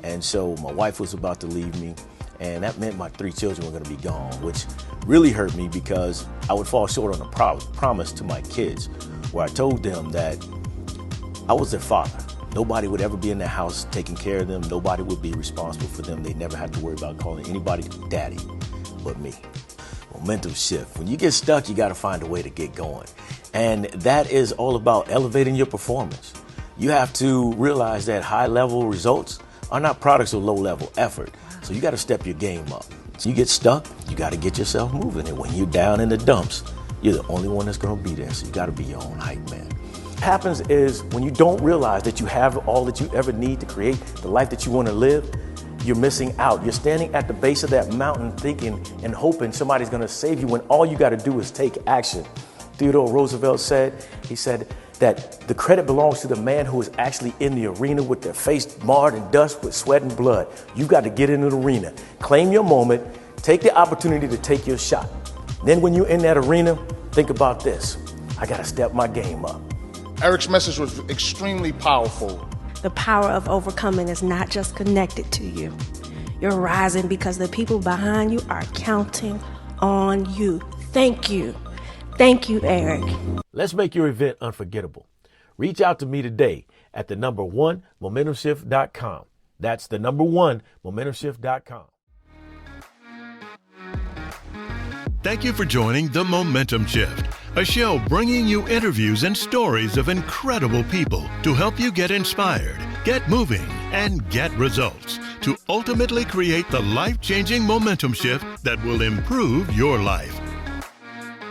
And so my wife was about to leave me. And that meant my 3 children were going to be gone, which really hurt me, because I would fall short on a promise to my kids where I told them that I was their father. Nobody would ever be in their house taking care of them. Nobody would be responsible for them. They never had to worry about calling anybody daddy but me. Momentum shift. When you get stuck, you got to find a way to get going. And that is all about elevating your performance. You have to realize that high-level results are not products of low-level effort. So you got to step your game up. So you get stuck, you got to get yourself moving. And when you're down in the dumps, you're the only one that's going to be there. So you got to be your own hype man. What happens is when you don't realize that you have all that you ever need to create the life that you want to live, you're missing out. You're standing at the base of that mountain thinking and hoping somebody's going to save you when all you got to do is take action. Theodore Roosevelt said, he said that the credit belongs to the man who is actually in the arena with their face marred in dust with sweat and blood. You got to get into the arena, claim your moment, take the opportunity to take your shot. Then when you're in that arena, think about this. I got to step my game up. Eric's message was extremely powerful. The power of overcoming is not just connected to you. You're rising because the people behind you are counting on you. Thank you. Thank you, Eric. Let's make your event unforgettable. Reach out to me today at the number 1 momentumshift.com. That's the number 1 momentumshift.com. Thank you for joining The Momentum Shift, a show bringing you interviews and stories of incredible people to help you get inspired, get moving, and get results to ultimately create the life-changing momentum shift that will improve your life.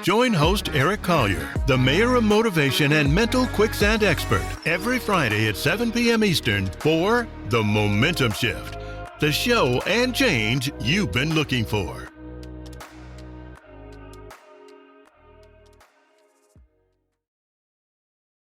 Join host Eric Collier, the mayor of motivation and mental quicksand expert, every Friday at 7 p.m. Eastern for The Momentum Shift, the show and change you've been looking for.